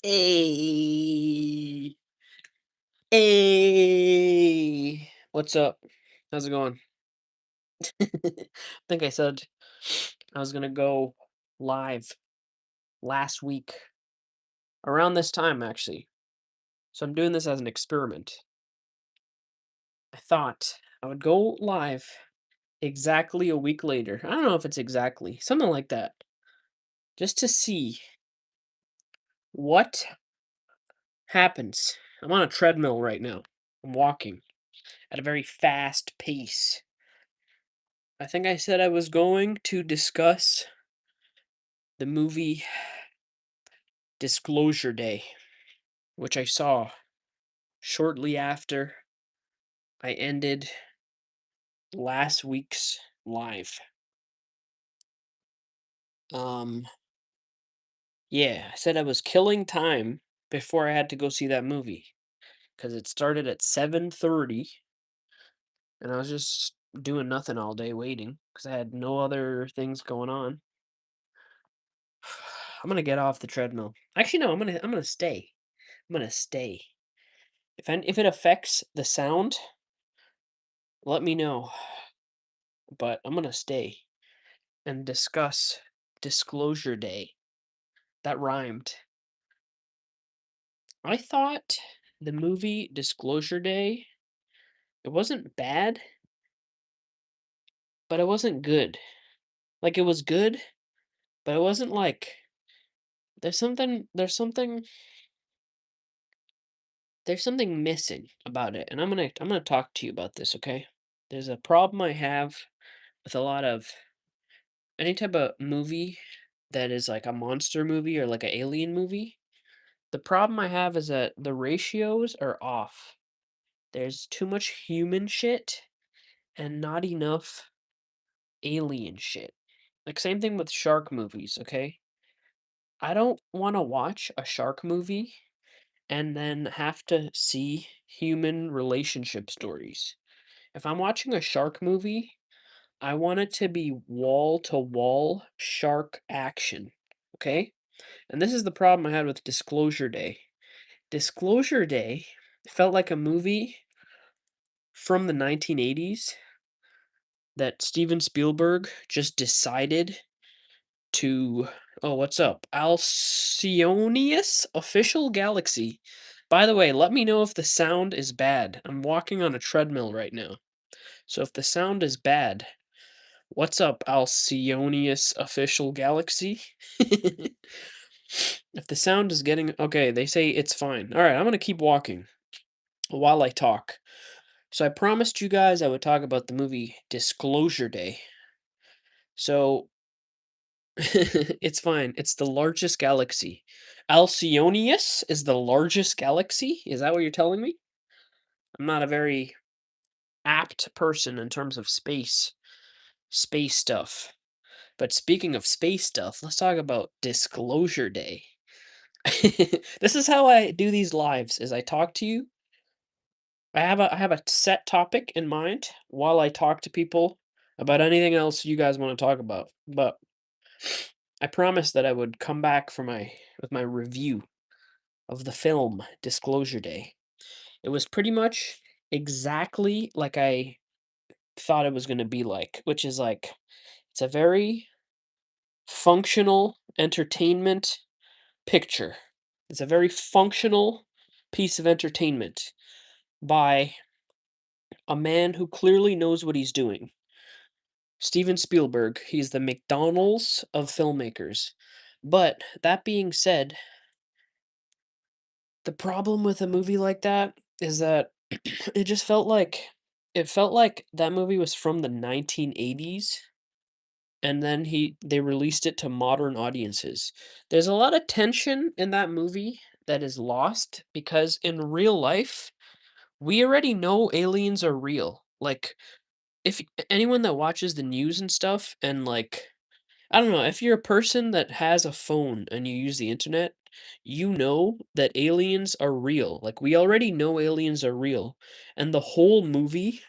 Hey, hey, what's up? How's it going? I think I said I was gonna go live last week around this time, actually. So I'm doing this as an experiment. I thought I would go live exactly a week later. I don't know if it's exactly, something like that, just to see what happens. I'm on a treadmill right now. I'm walking at a very fast pace. I think I said I was going to discuss the movie Disclosure Day, which I saw shortly after I ended last week's live. Um, yeah, I said I was killing time before I had to go see that movie because it started at 7:30 and I was just doing nothing all day waiting because I had no other things going on. I'm gonna get off the treadmill. Actually, no, I'm gonna stay. I'm gonna stay. If it affects the sound, let me know. But I'm gonna stay and discuss Disclosure Day. That rhymed. I thought the movie Disclosure Day, it wasn't bad, but it wasn't good. Like it was good, but it wasn't like there's something missing about it. And I'm gonna talk to you about this, okay? There's a problem I have with a lot of any type of movie that is like a monster movie or like an alien movie. The problem I have is that the ratios are off. There's too much human shit and not enough alien shit. Like same thing with shark movies, okay? I don't want to watch a shark movie and then have to see human relationship stories. If I'm watching a shark movie, I want it to be wall to wall shark action, okay? And this is the problem I had with Disclosure Day. Disclosure Day felt like a movie from the 1980s that Steven Spielberg just decided to. Oh, what's up? Alcyonius Official Galaxy. By the way, let me know if the sound is bad. I'm walking on a treadmill right now. So if the sound is bad, what's up, Alcyonius Official Galaxy? If the sound is getting okay, they say it's fine. All right, I'm gonna keep walking while I talk. So I promised you guys I would talk about the movie Disclosure Day. So it's fine. It's the largest galaxy. Alcyonius is the largest galaxy? Is that what you're telling me? I'm not a very apt person in terms of space stuff. But speaking of space stuff, let's talk about Disclosure Day. This is how I do these lives is I talk to you. I have a set topic in mind while I talk to people about anything else you guys want to talk about. But I promised that I would come back for my with my review of the film Disclosure Day. It was pretty much exactly like I thought it was going to be like, which is like it's a very functional entertainment picture. It's a very functional piece of entertainment by a man who clearly knows what he's doing. Steven Spielberg, he's the McDonald's of filmmakers. But that being said, the problem with a movie like that is that it just felt like that movie was from the 1980s and then they released it to modern audiences. There's a lot of tension in that movie that is lost because in real life, we already know aliens are real. Like if anyone that watches the news and stuff and like I don't know, if you're a person that has a phone and you use the internet, you know that aliens are real. Like we already know aliens are real. And the whole movie,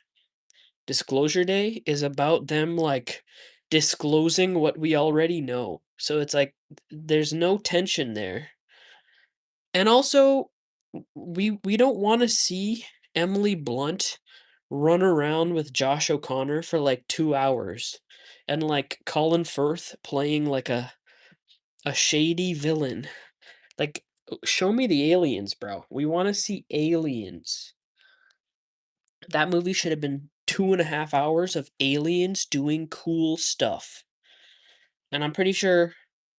Disclosure Day, is about them like disclosing what we already know. So it's like there's no tension there. And also, we don't wanna see Emily Blunt run around with Josh O'Connor for, like, 2 hours, and, like, Colin Firth playing, like, a shady villain. Like, show me the aliens, bro. We wanna see aliens. That movie should have been 2.5 hours of aliens doing cool stuff, and I'm pretty sure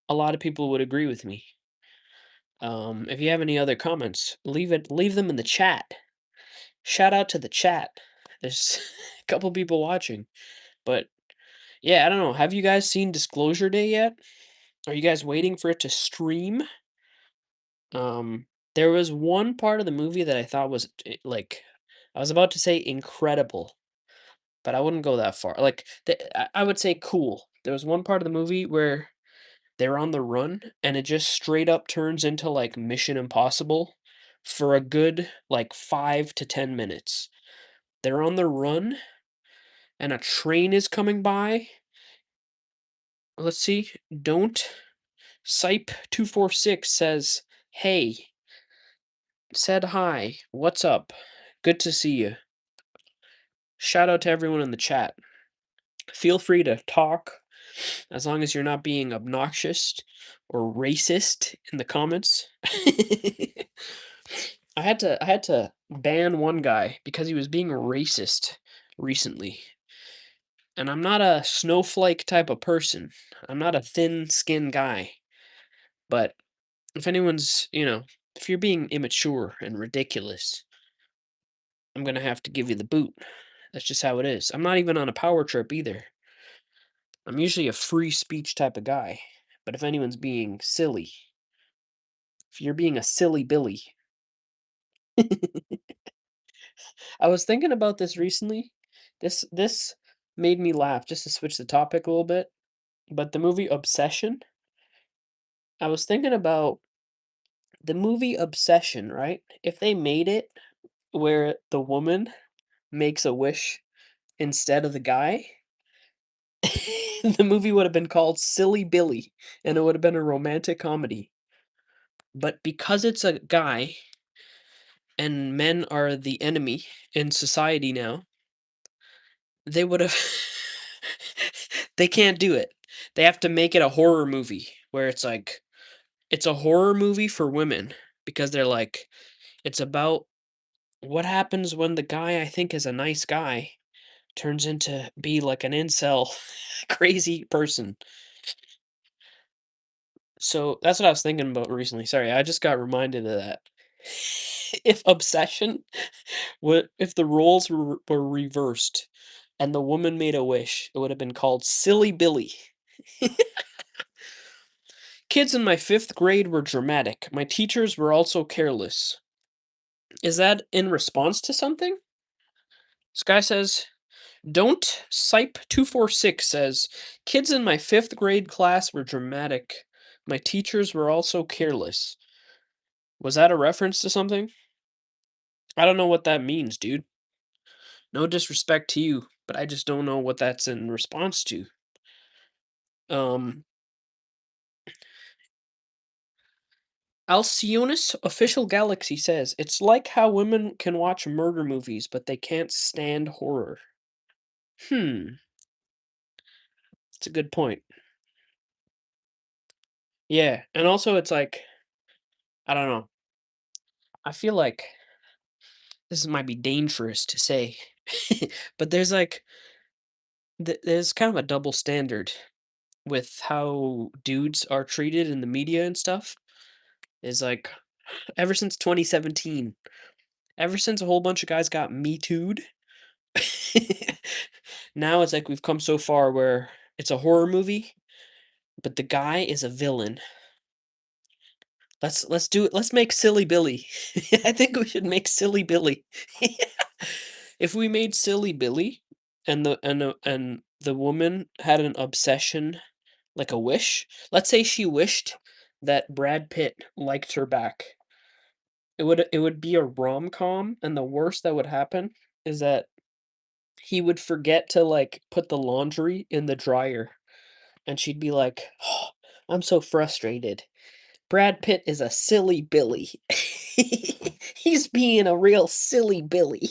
a lot of people would agree with me. If you have any other comments, leave them in the chat. Shout out to the chat. There's a couple people watching, but yeah, I don't know. Have you guys seen Disclosure Day yet? Are you guys waiting for it to stream? Um, there was one part of the movie that I thought was like, I was about to say incredible, but I wouldn't go that far. Like, I would say cool. There was one part of the movie where they're on the run, and it just straight up turns into like Mission Impossible for a good like 5 to 10 minutes. They're on the run, and a train is coming by. Let's see. Don't Sipe 246 says, "Hey, said hi. What's up? Good to see you." Shout out to everyone in the chat. Feel free to talk as long as you're not being obnoxious or racist in the comments. I had to ban one guy because he was being racist recently. And I'm not a snowflake type of person. I'm not a thin skinned guy. But if anyone's, if you're being immature and ridiculous, I'm gonna have to give you the boot. That's just how it is. I'm not even on a power trip either. I'm usually a free speech type of guy. But if anyone's being silly, if you're being a silly Billy, I was thinking about this recently. This made me laugh just to switch the topic a little bit. But the movie Obsession, I was thinking about the movie Obsession, right? If they made it where the woman makes a wish instead of the guy, the movie would have been called Silly Billy, and it would have been a romantic comedy. But because it's a guy and men are the enemy in society now, they would have they can't do it. They have to make it a horror movie where it's like it's a horror movie for women because they're like it's about what happens when the guy I think is a nice guy turns into be like an incel crazy person. So that's what I was thinking about recently. Sorry, I just got reminded of that. If Obsession, what if the roles were reversed and the woman made a wish, it would have been called Silly Billy. Kids in my fifth grade were dramatic. My teachers were also careless. Is that in response to something? This guy says, don't Sipe 246 says, kids in my fifth grade class were dramatic. My teachers were also careless. Was that a reference to something? I don't know what that means, dude. No disrespect to you, but I just don't know what that's in response to. Um, Alcionis Official Galaxy says, it's like how women can watch murder movies, but they can't stand horror. Hmm, it's a good point. Yeah, and also it's like, I don't know. I feel like this might be dangerous to say, but there's like, there's kind of a double standard with how dudes are treated in the media and stuff. Is like, ever since 2017, ever since a whole bunch of guys got Me Too'd, now it's like we've come so far where it's a horror movie, but the guy is a villain. Let's do it. Let's make Silly Billy. I think we should make Silly Billy. If we made Silly Billy and the woman had an obsession, like a wish. Let's say she wished that Brad Pitt liked her back. It would be a rom-com, and the worst that would happen is that he would forget to, like, put the laundry in the dryer, and she'd be like, "Oh, I'm so frustrated. Brad Pitt is a silly Billy. He's being a real silly Billy.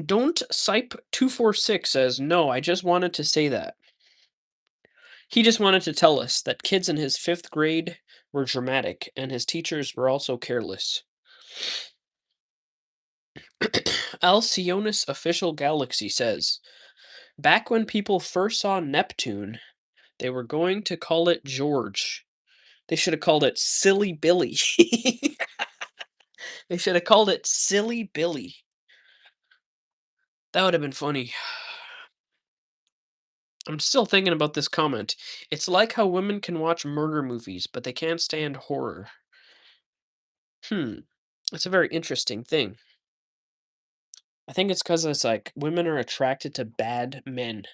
Don't Sipe 246 says, "No, I just wanted to say that." He just wanted to tell us that kids in his 5th grade were dramatic and his teachers were also careless. Alcyonus Official Galaxy says, "Back when people first saw Neptune, they were going to call it George. They should have called it Silly Billy." They should have called it Silly Billy. That would have been funny. I'm still thinking about this comment. It's like how women can watch murder movies, but they can't stand horror. Hmm. That's a very interesting thing. I think it's because it's like women are attracted to bad men,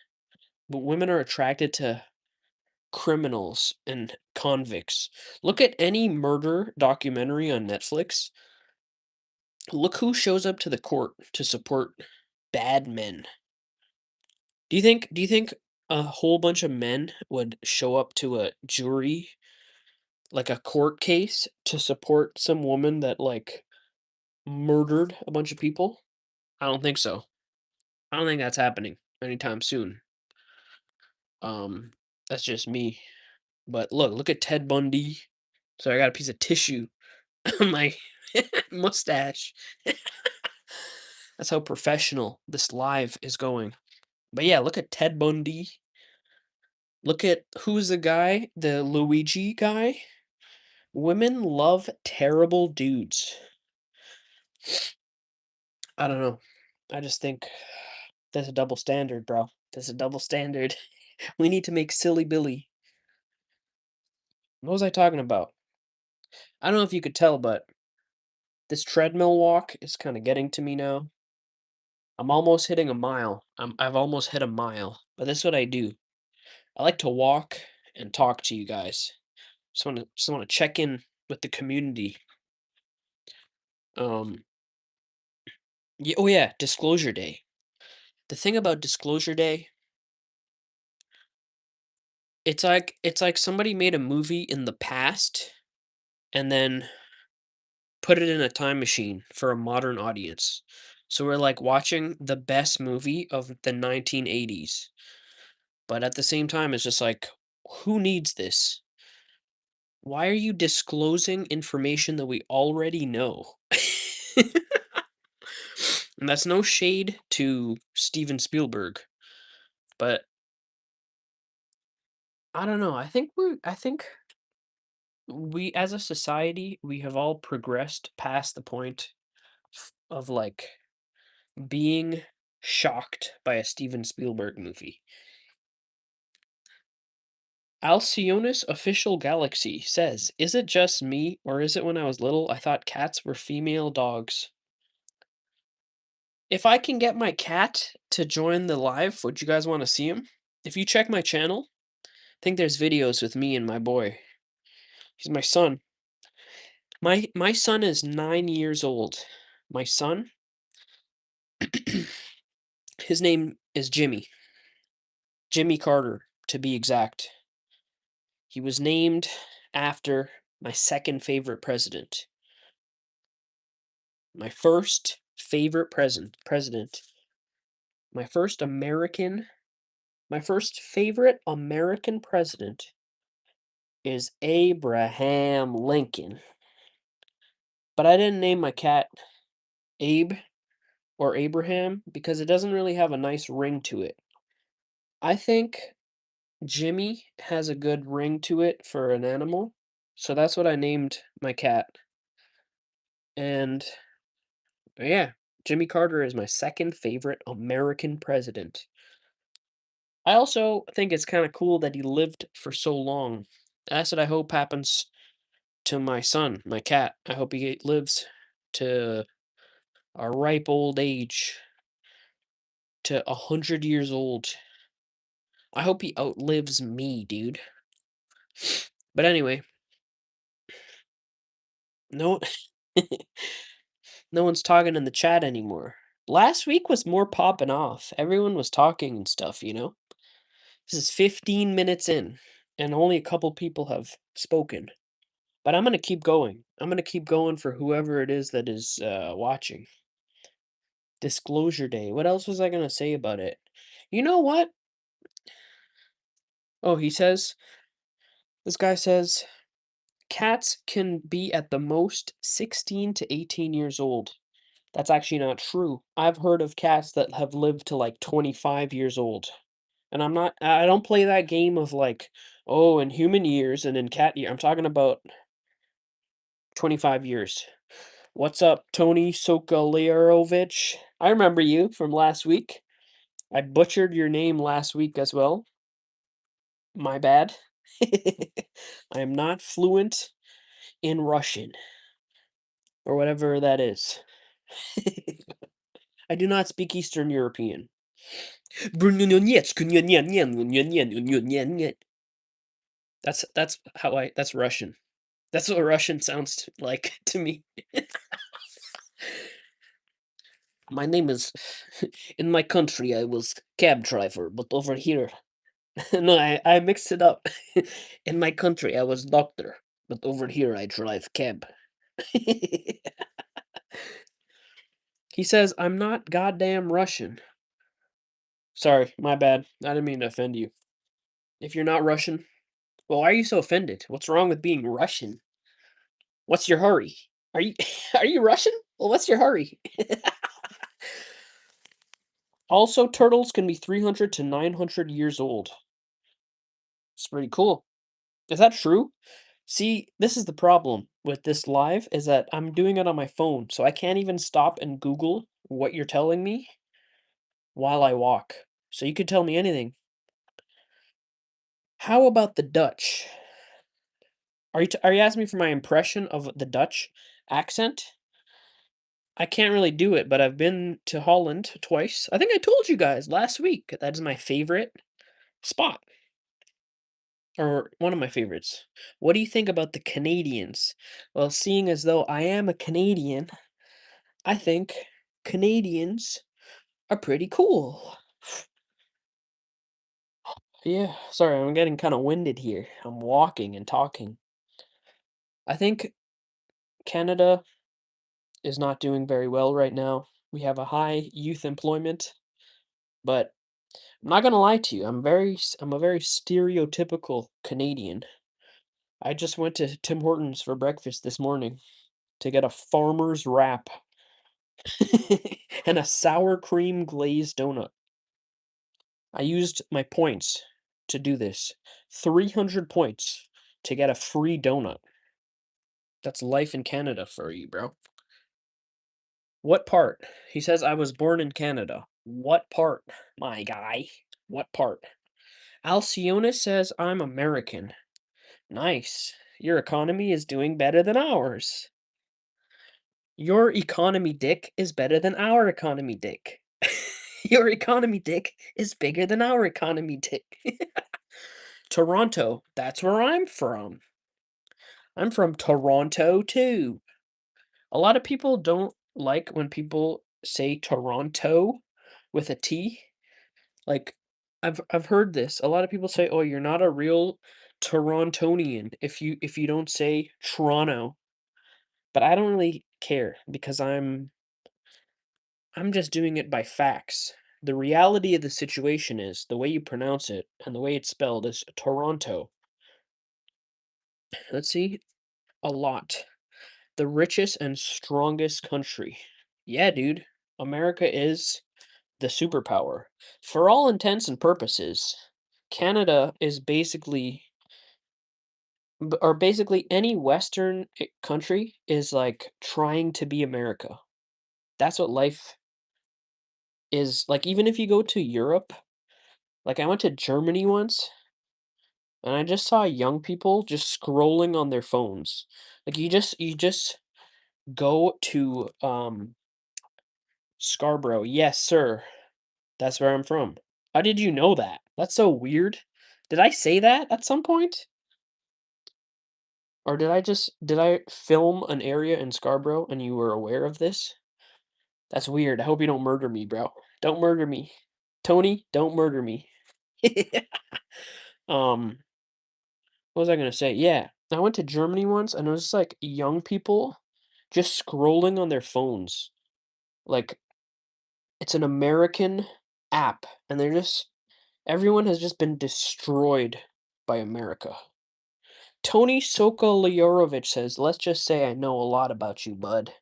but women are attracted to criminals and convicts. Look at any murder documentary on Netflix. Look who shows up to the court to support bad men. Do you think a whole bunch of men would show up to a jury, like a court case, to support some woman that like murdered a bunch of people? I don't think so. I don't think that's happening anytime soon. Um, that's just me. But look at Ted Bundy. So I got a piece of tissue on my mustache. That's how professional this live is going. But yeah, look at Ted Bundy. Look at who's the guy? The Luigi guy? Women love terrible dudes. I don't know. I just think that's a double standard, bro. That's a double standard. We need to make Silly Billy. What was I talking about? I don't know if you could tell, but this treadmill walk is kind of getting to me now. I'm almost hitting a mile. I've almost hit a mile. But this is what I do. I like to walk and talk to you guys. Just want to check in with the community. Um oh yeah, Disclosure Day. The thing about Disclosure Day, it's like somebody made a movie in the past and then put it in a time machine for a modern audience. So we're like watching the best movie of the 1980s. But at the same time it's just like who needs this? Why are you disclosing information that we already know? And that's no shade to Steven Spielberg, but I don't know. I think we as a society, we have all progressed past the point of like being shocked by a Steven Spielberg movie. Alcyonus Official Galaxy says, "Is it just me, or is it when I was little I thought cats were female dogs?" If I can get my cat to join the live, would you guys want to see him? If you check my channel, I think there's videos with me and my boy. He's my son. My son is 9 years old. My son, his name is Jimmy. Jimmy Carter, to be exact. He was named after my second favorite president. My first favorite president. My first American, my first favorite American president is Abraham Lincoln. But I didn't name my cat Abe or Abraham because it doesn't really have a nice ring to it. I think Jimmy has a good ring to it for an animal. So that's what I named my cat. And yeah, Jimmy Carter is my second favorite American president. I also think it's kind of cool that he lived for so long. That's what I hope happens to my son, my cat. I hope he lives to a ripe old age, to 100 years old. I hope he outlives me, dude. But anyway, no, no one's talking in the chat anymore. Last week was more popping off. Everyone was talking and stuff, you know? This is 15 minutes in, and only a couple people have spoken. But I'm gonna keep going. I'm gonna keep going for whoever it is that is watching. Disclosure Day. What else was I gonna say about it? You know what? Oh, this guy says cats can be at the most 16 to 18 years old. That's actually not true. I've heard of cats that have lived to like 25 years old. And I don't play that game of like, oh, in human years and in cat year. I'm talking about 25 years. What's up, Tony Sokoliarovich? I remember you from last week. I butchered your name last week as well. My bad. I am not fluent in Russian or whatever that is. I do not speak Eastern European. That's Russian. That's what Russian sounds like to me. My name is in my country I was cab driver, but over here no, I mixed it up. In my country I was doctor, but over here I drive cab. He says I'm not goddamn Russian. Sorry, my bad. I didn't mean to offend you. If you're not Russian, well, why are you so offended? What's wrong with being Russian? What's your hurry? Are you are you Russian? Well, what's your hurry? Also, turtles can be 300 to 900 years old. It's pretty cool. Is that true? See, this is the problem with this live is that I'm doing it on my phone, so I can't even stop and Google what you're telling me while I walk. So you could tell me anything. How about the Dutch? Are you asking me for my impression of the Dutch accent? I can't really do it, but I've been to Holland twice. I think I told you guys last week that is my favorite spot, or one of my favorites. What do you think about the Canadians? Well, seeing as though I am a Canadian, I think Canadians are pretty cool. Yeah, sorry, I'm getting kind of winded here. I'm walking and talking. I think Canada is not doing very well right now. We have a high youth employment, but I'm not gonna lie to you. I'm a very stereotypical Canadian. I just went to Tim Hortons for breakfast this morning to get a farmer's wrap and a sour cream glazed donut. I used my points to do this. 300 points to get a free donut. That's life in Canada for you, bro. What part? He says I was born in Canada. What part, my guy? What part? Alcione says I'm American. Nice. Your economy is doing better than ours. Your economy, Dick, is better than our economy, Dick. Your economy, Dick, is bigger than our economy, Dick. Toronto, that's where I'm from. I'm from Toronto too. A lot of people don't like when people say Toronto with a T. Like I've heard this. A lot of people say, "Oh, you're not a real Torontonian if you don't say Toronto." But I don't really care because I'm just doing it by facts. The reality of the situation is the way you pronounce it and the way it's spelled is Toronto. Let's see. A lot. The richest and strongest country. Yeah, dude. America is the superpower. For all intents and purposes, Canada is basically any Western country is like trying to be America. That's what life is like. Even if you go to Europe, like I went to Germany once, and I just saw young people just scrolling on their phones. Like you just go to Scarborough. Yes, sir. That's where I'm from. How did you know that? That's so weird. Did I say that at some point? Or did I film an area in Scarborough and you were aware of this? That's weird. I hope you don't murder me, bro. Don't murder me. Tony, don't murder me. Um, what was I gonna say? Yeah, I went to Germany once, and it was just, like, young people just scrolling on their phones. Like, it's an American app, and they're just everyone has just been destroyed by America. Tony Sokoliorovich says, "Let's just say I know a lot about you, bud."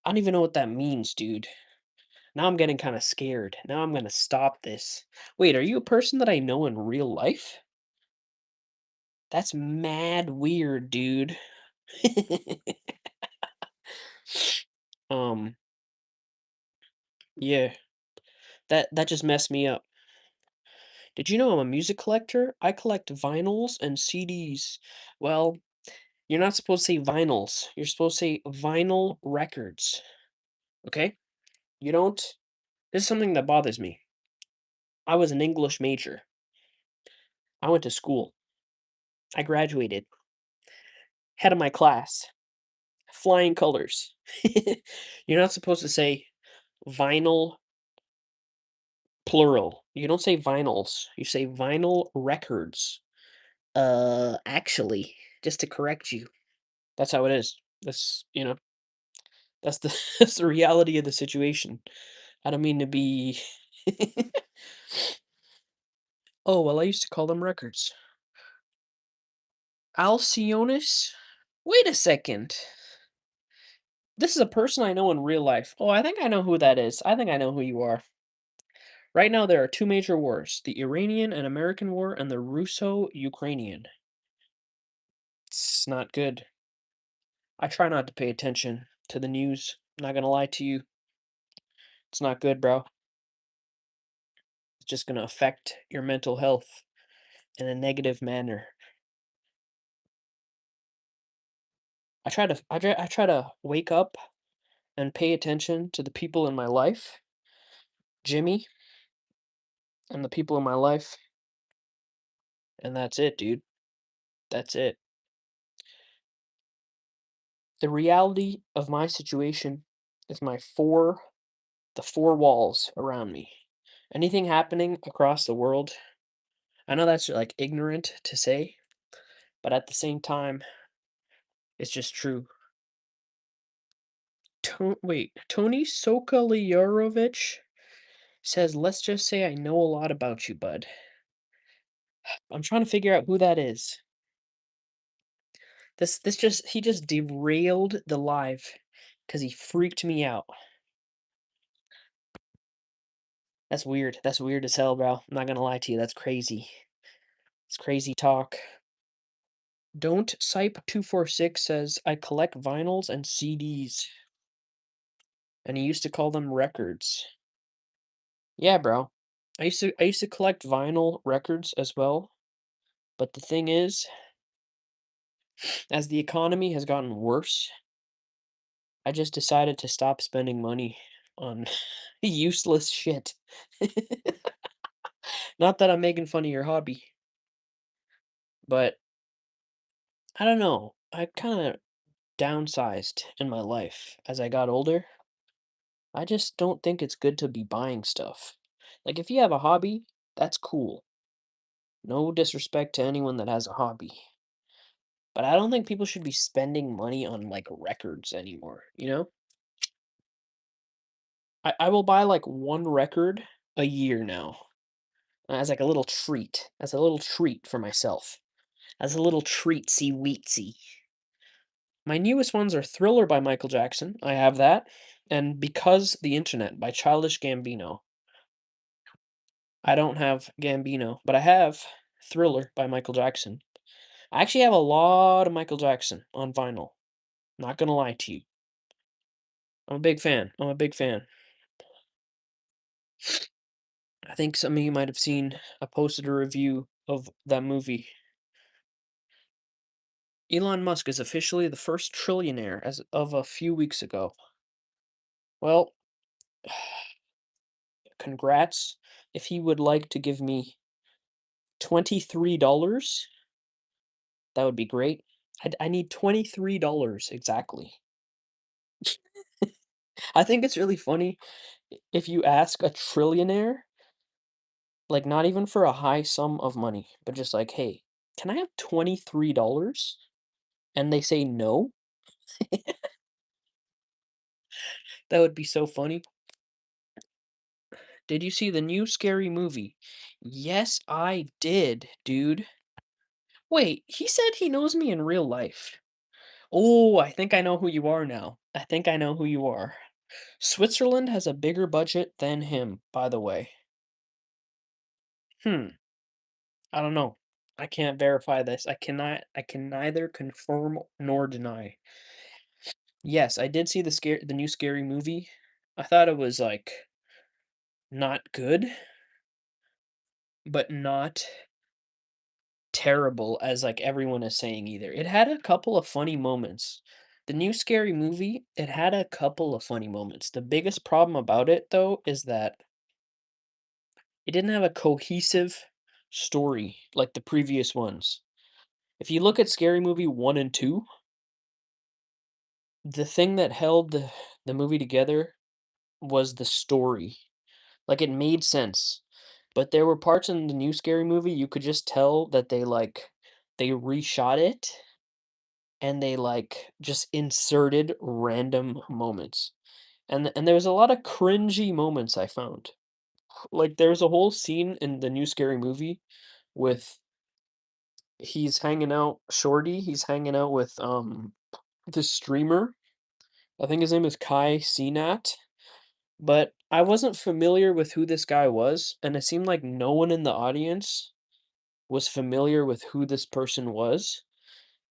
I don't even know what that means, dude. Now I'm getting kinda scared. Now I'm gonna stop this. Wait, are you a person that I know in real life? That's mad weird, dude. Um, yeah, that just messed me up. Did you know I'm a music collector? I collect vinyls and CDs. Well, you're not supposed to say vinyls. You're supposed to say vinyl records, okay? You don't This is something that bothers me. I was an English major. I went to school. I graduated. Head of my class. Flying colors. You're not supposed to say vinyl plural. You don't say vinyls. You say vinyl records. Actually, just to correct you. That's how it is. That's the that's the reality of the situation. I don't mean to be Oh, well, I used to call them records. Alcionis? Wait a second. This is a person I know in real life. Oh, I think I know who that is. I think I know who you are. Right now, there are two major wars: the Iranian and American war, and the Russo-Ukrainian. It's not good. I try not to pay attention to the news. Not gonna lie to you. It's not good, bro. It's just gonna affect your mental health in a negative manner. I try to wake up and pay attention to the people in my life, Jimmy, and the people in my life, and that's it, dude. That's it. The reality of my situation is the four walls around me. Anything happening across the world, I know that's like ignorant to say, but at the same time, it's just true. Tony Sokoliorovich says, "Let's just say I know a lot about you, bud." I'm trying to figure out who that is. This just he just derailed the live because he freaked me out. That's weird. That's weird as hell, bro. I'm not gonna lie to you. That's crazy. It's crazy talk. Don't Sipe 246 says I collect vinyls and CDs, and he used to call them records. Yeah, bro. I used to collect vinyl records as well, but the thing is, as the economy has gotten worse, I just decided to stop spending money on useless shit. Not that I'm making fun of your hobby, but I don't know. I kind of downsized in my life as I got older. I just don't think it's good to be buying stuff. Like, if you have a hobby, that's cool. No disrespect to anyone that has a hobby. But I don't think people should be spending money on like records anymore, you know? I will buy like one record a year now as like a little treat. As a little treat for myself. As a little treatsy weetsy. My newest ones are Thriller by Michael Jackson. I have that. And Because the Internet by Childish Gambino. I don't have Gambino, but I have Thriller by Michael Jackson. I actually have a lot of Michael Jackson on vinyl. Not gonna lie to you. I'm a big fan. I'm a big fan. I think some of you might have seen I posted a review of that movie. Elon Musk is officially the first trillionaire as of a few weeks ago. Well, congrats. If he would like to give me $23, that would be great. I need $23 exactly. I think it's really funny if you ask a trillionaire Like, not even for a high sum of money, but just like, "Hey, can I have $23?" And they say no? That would be so funny. Did you see the new Scary Movie? Yes, I did, dude. Wait, he said he knows me in real life. Oh, I think I know who you are now. I think I know who you are. Switzerland has a bigger budget than him, by the way. Hmm, I don't know. I can't verify this. I can neither confirm nor deny. Yes, I did see the new Scary Movie. I thought it was like not good, but not terrible as like everyone is saying either. It had a couple of funny moments. The new Scary Movie, it had a couple of funny moments. The biggest problem about it though is that it didn't have a cohesive story like the previous ones. If you look at Scary Movie 1 and 2, the thing that held the movie together was the story. Like, it made sense. But there were parts in the new Scary Movie you could just tell that they reshot it and they, like, just inserted random moments. And there was a lot of cringy moments I found. Like, there's a whole scene in the new Scary Movie with he's hanging out with, this streamer. I think his name is Kai Cenat, but I wasn't familiar with who this guy was, and it seemed like no one in the audience was familiar with who this person was.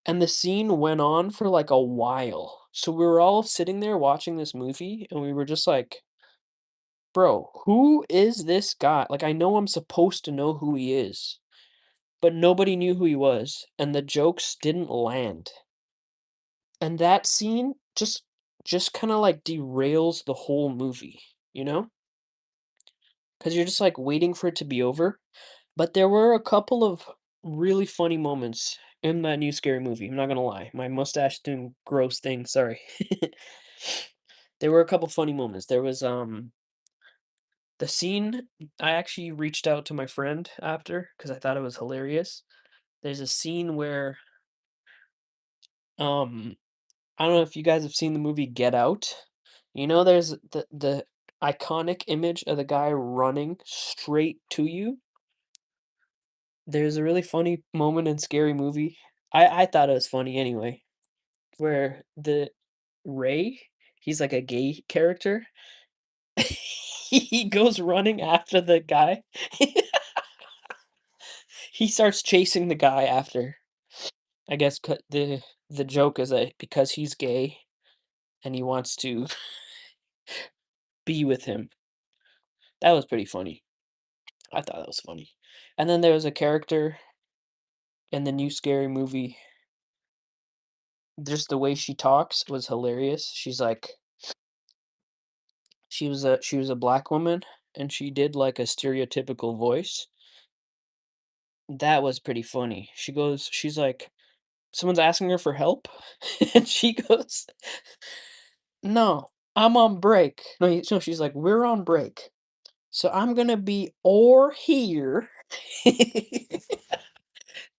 And the scene went on for like a while. So we were all sitting there watching this movie, and we were just like, bro, who is this guy? Like, I know I'm supposed to know who he is, but nobody knew who he was, and the jokes didn't land. And that scene just kind of like derails the whole movie, you know? Because you're just like waiting for it to be over. But there were a couple of really funny moments in that new Scary Movie, I'm not gonna lie. My mustache is doing gross things, sorry. There were a couple funny moments. There was, the scene I actually reached out to my friend after because I thought it was hilarious. There's a scene where, um, I don't know if you guys have seen the movie Get Out. You know, there's the iconic image of the guy running straight to you? There's a really funny moment in Scary Movie. I thought it was funny anyway, where the Ray, he's like a gay character. He goes running after the guy. He starts chasing the guy after. I guess the joke is that because he's gay and he wants to be with him. That was pretty funny. I thought that was funny. And then there was a character in the new Scary Movie. Just the way she talks was hilarious. She was a black woman and she did like a stereotypical voice. That was pretty funny. She's like, someone's asking her for help, and she goes, "No, I'm on break." No, she's like, "We're on break, so I'm gonna be over here."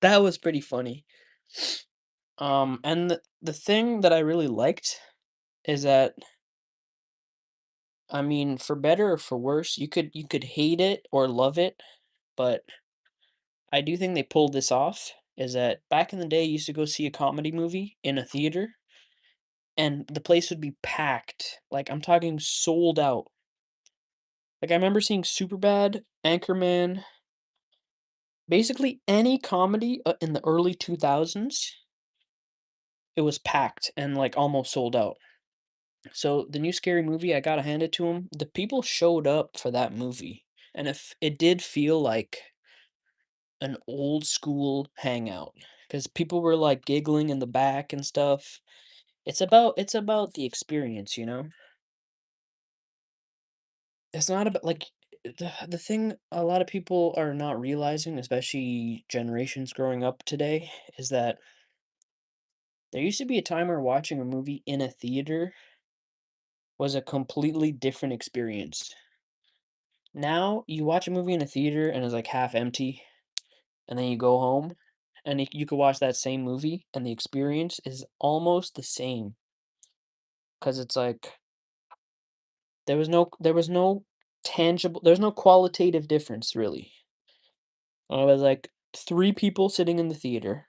That was pretty funny. And the thing that I really liked is that, I mean, for better or for worse, you could hate it or love it, but I do think they pulled this off. Is that back in the day, you used to go see a comedy movie in a theater, and the place would be packed. Like, I'm talking sold out. Like, I remember seeing Superbad, Anchorman, basically any comedy in the early 2000s, it was packed and like almost sold out. So the new Scary Movie, I gotta hand it to him. The people showed up for that movie, and if it did feel like an old school hangout because people were like giggling in the back and stuff. It's about the experience, you know? It's not about like the thing a lot of people are not realizing, especially generations growing up today, is that there used to be a time where watching a movie in a theater was a completely different experience. Now you watch a movie in a theater and it's like half empty, and then you go home and you could watch that same movie and the experience is almost the same because it's like there was no tangible there's no qualitative difference really. I was like three people sitting in the theater,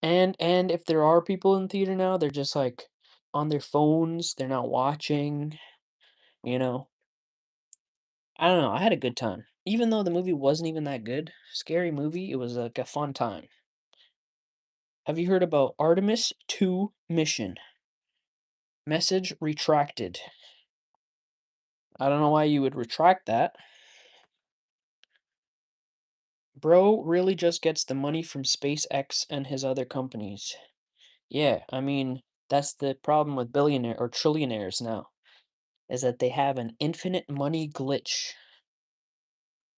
and if there are people in the theater now, they're just like on their phones, they're not watching, you know. I don't know. I had a good time. Even though the movie wasn't even that good, scary movie, it was like a fun time. Have you heard about Artemis 2 mission? Message retracted. I don't know why you would retract that. Bro really just gets the money from SpaceX and his other companies. Yeah, I mean, that's the problem with billionaire or trillionaires now, is that they have an infinite money glitch.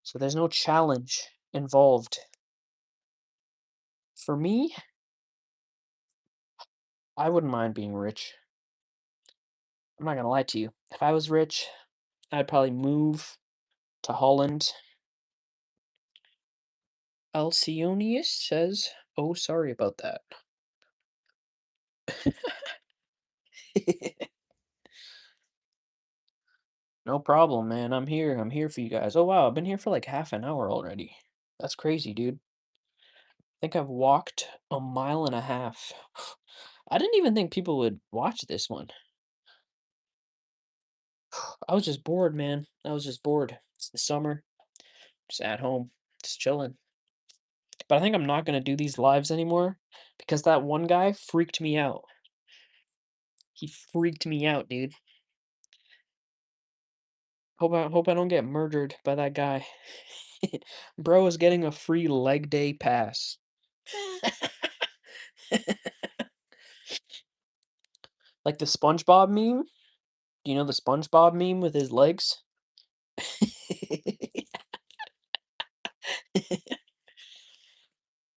So there's no challenge involved. For me, I wouldn't mind being rich. I'm not gonna lie to you. If I was rich, I'd probably move to Holland. Alcyonius says, "Oh, sorry about that." No problem, man. I'm here. I'm here for you guys. Oh wow, I've been here for like half an hour already. That's crazy, dude. I think I've walked a mile and a half. I didn't even think people would watch this one. I was just bored, man. I was just bored. It's the summer, just at home, just chilling. But I think I'm not gonna do these lives anymore because that one guy freaked me out. He freaked me out, dude. Hope I don't get murdered by that guy. Bro is getting a free leg day pass. Like the SpongeBob meme? Do you know the SpongeBob meme with his legs?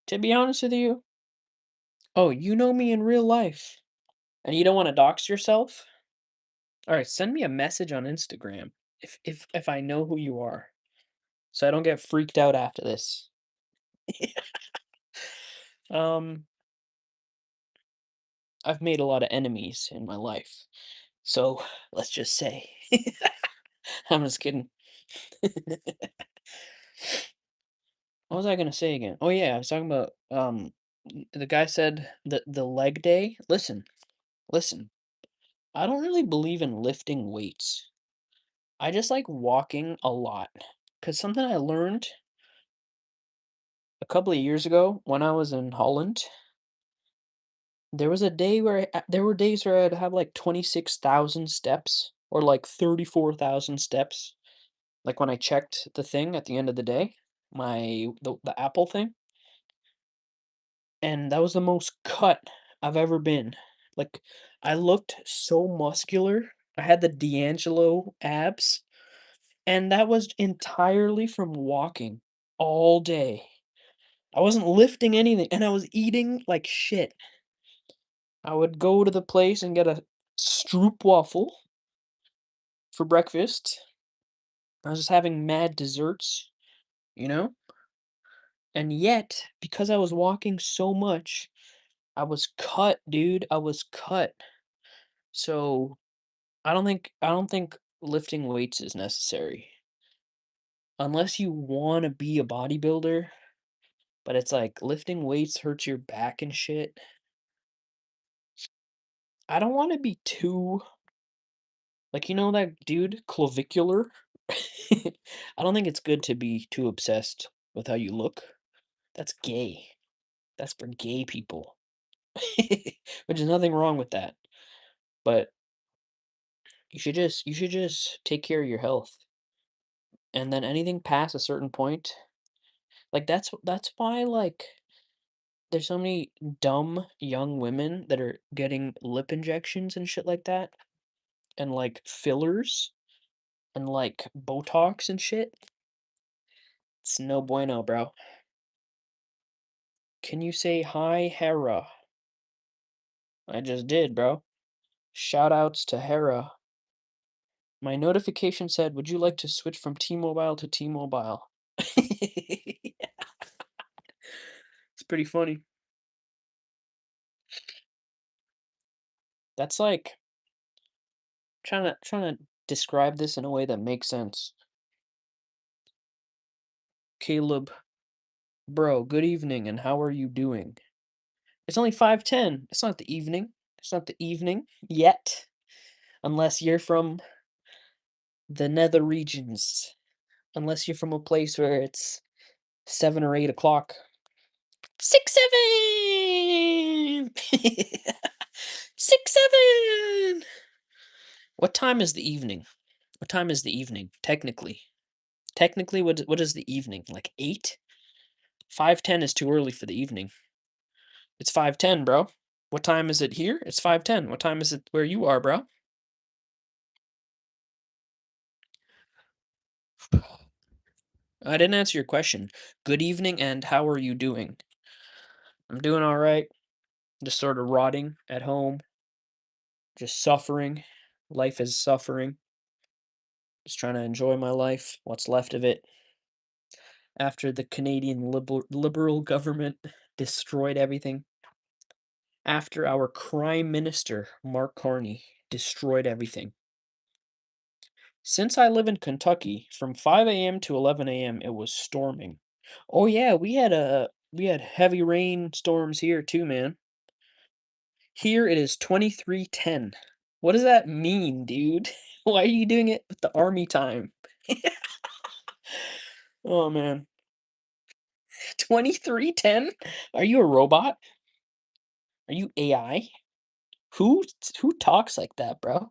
To be honest with you, oh, you know me in real life, and you don't want to dox yourself? All right, send me a message on Instagram if I know who you are, so I don't get freaked out after this. Um, I've made a lot of enemies in my life, so let's just say. I'm just kidding. What was I gonna say again? Oh yeah, I was talking about the guy said the leg day. Listen. I don't really believe in lifting weights. I just like walking a lot. Cause something I learned a couple of years ago when I was in Holland, there were days where I'd have like 26,000 steps or like 34,000 steps. Like when I checked the thing at the end of the day, the Apple thing. And that was the most cut I've ever been. Like, I looked so muscular. I had the D'Angelo abs, and that was entirely from walking all day. I wasn't lifting anything, and I was eating like shit. I would go to the place and get a stroopwafel for breakfast. I was just having mad desserts, you know? And yet, because I was walking so much, I was cut, dude. I was cut. So I don't think lifting weights is necessary. Unless you wanna be a bodybuilder, but it's like lifting weights hurts your back and shit. I don't wanna be too like, you know that dude, Clavicular? I don't think it's good to be too obsessed with how you look. That's gay. That's for gay people. Which is nothing wrong with that, but you should just take care of your health, and then anything past a certain point like, that's why, like, there's so many dumb young women that are getting lip injections and shit like that, and, like, fillers, and, like, Botox and shit. It's no bueno, bro. Can you say hi, Hera? I just did, bro. Shout outs to Hera. My notification said, "Would you like to switch from T-Mobile to T-Mobile?" It's pretty funny. That's like trying to describe this in a way that makes sense. Caleb, bro, good evening, and how are you doing? It's only 5:10. It's not the evening. It's not the evening yet, unless you're from the nether regions. Unless you're from a place where it's 7 or 8 o'clock. 6, 7! 6, 7! What time is the evening? What time is the evening, technically? Technically, what is the evening? Like 8? 5:10 is too early for the evening. It's 5:10, bro. What time is it here? It's 5:10. What time is it where you are, bro? I didn't answer your question. Good evening, and how are you doing? I'm doing all right. Just sort of rotting at home, just suffering. Life is suffering. Just trying to enjoy my life, what's left of it, after the Canadian liberal government destroyed everything. After our Prime Minister, Mark Carney, destroyed everything. Since I live in Kentucky, from 5 a.m. to 11 a.m., it was storming. Oh yeah, we had heavy rain storms here too, man. Here it is 23:10. What does that mean, dude? Why are you doing it with the army time? Oh man. 23:10? Are you a robot? Are you AI? Who talks like that, bro?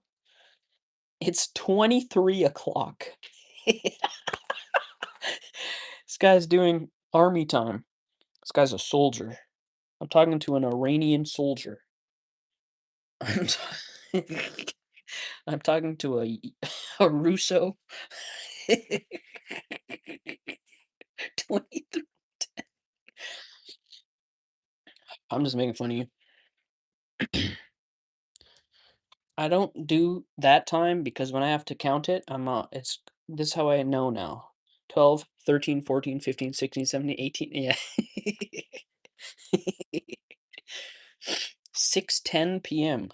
It's 23 o'clock. This guy's doing army time. This guy's a soldier. I'm talking to an Iranian soldier. I'm, t- I'm talking to a Russo. 23. I'm just making fun of you. I don't do that time because when I have to count it, it's this is how I know now. 12, 13, 14, 15, 16, 17, 18. Yeah. 6:10 p.m.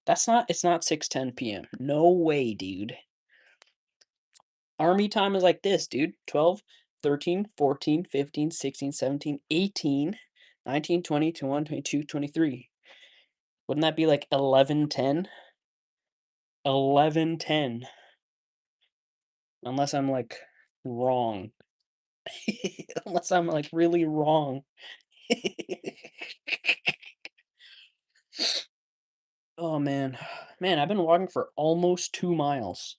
It's not 6:10 p.m. No way, dude. Army time is like this, dude. 12, 13, 14, 15, 16, 17, 18, 19, 20, 21, 22, 23. Wouldn't that be like 11:10? 11:10. Unless I'm like wrong. Unless I'm like really wrong. Oh man. Man, I've been walking for almost 2 miles.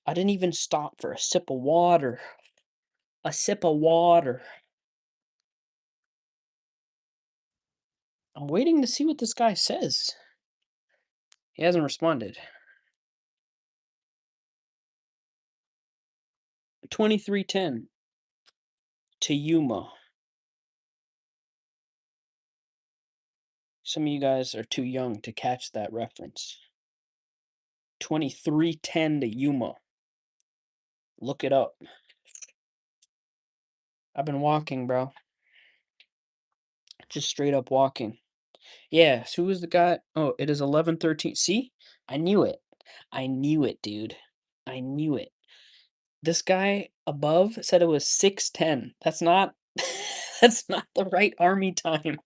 I didn't even stop for a sip of water. A sip of water. I'm waiting to see what this guy says. He hasn't responded. 23:10 to Yuma. Some of you guys are too young to catch that reference. 23:10 to Yuma. Look it up. I've been walking, bro. Just straight up walking. Yeah, so who was the guy? Oh, it is 11:13. See? I knew it. I knew it, dude. I knew it. This guy above said it was 6:10. That's not that's not the right army time.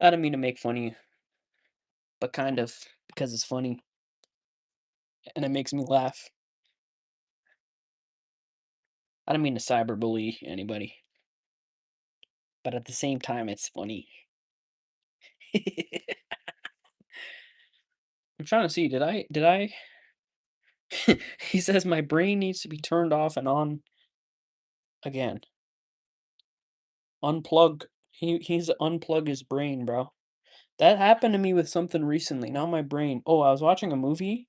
I don't mean to make fun of you, but kind of because it's funny and it makes me laugh. I don't mean to cyberbully anybody, but at the same time it's funny. I'm trying to see, did I he says my brain needs to be turned off and on again. Unplug. He's unplug his brain, bro. That happened to me with something recently. Now my brain. Oh, I was watching a movie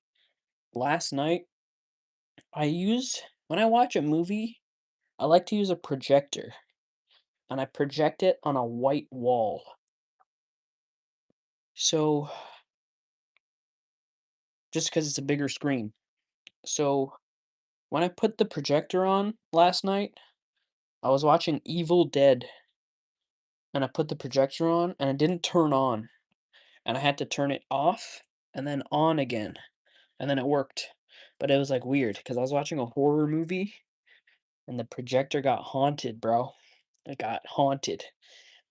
last night. When I watch a movie, I like to use a projector and I project it on a white wall. So just because it's a bigger screen. So when I put the projector on last night, I was watching Evil Dead and I put the projector on and it didn't turn on. And I had to turn it off and then on again. And then it worked. But it was like weird because I was watching a horror movie and the projector got haunted, bro. It got haunted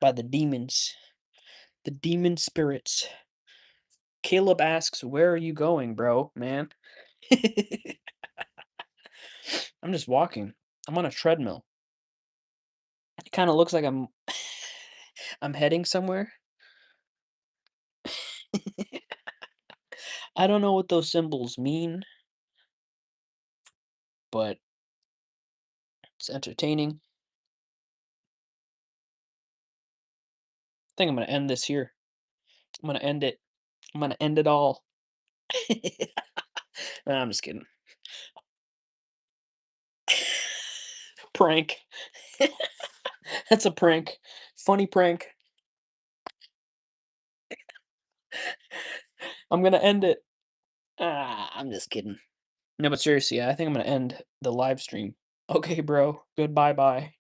by the demons, the demon spirits. Caleb asks, "Where are you going, bro, man?" I'm just walking. I'm on a treadmill. It kind of looks like I'm I'm heading somewhere. I don't know what those symbols mean, but it's entertaining. I think I'm gonna end this here. I'm gonna end it. I'm gonna end it all. Nah, I'm just kidding. Prank. That's a prank. Funny prank. I'm gonna end it. I'm just kidding. No, but seriously, I think I'm gonna end the live stream. Okay, bro. Goodbye, bye.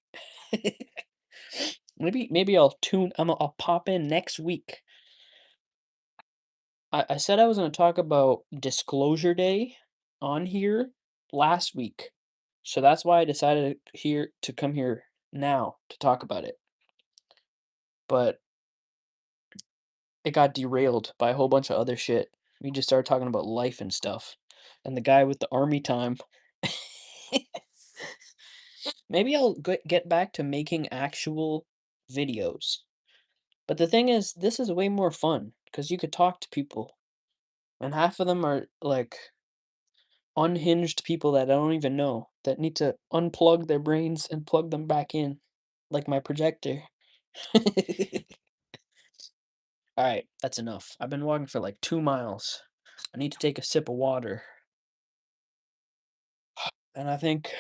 Maybe I'll pop in next week. I said I was gonna talk about Disclosure Day on here last week. So that's why I decided here to come here now to talk about it. But it got derailed by a whole bunch of other shit. We just started talking about life and stuff. And the guy with the army time. Maybe I'll get back to making actual videos. But the thing is, this is way more fun because you could talk to people, and half of them are like unhinged people that I don't even know that need to unplug their brains and plug them back in, like my projector. All right, that's enough. I've been walking for like 2 miles. I need to take a sip of water. And I think,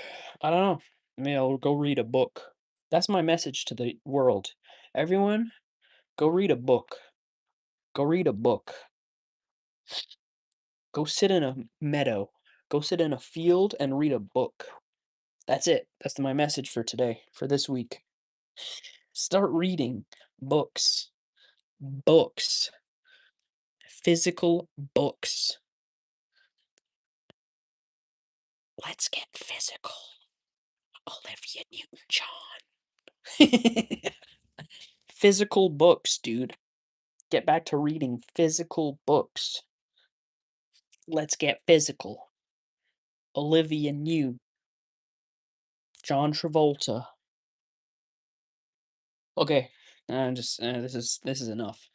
I don't know, maybe I'll go read a book. That's my message to the world. Everyone, go read a book. Go read a book. Go sit in a meadow. Go sit in a field and read a book. That's it. That's my message for today, for this week. Start reading books. Books. Physical books. Let's get physical. Olivia Newton-John. Physical books, dude. Get back to reading physical books. Let's get physical. Olivia New. John Travolta. Okay. This is enough.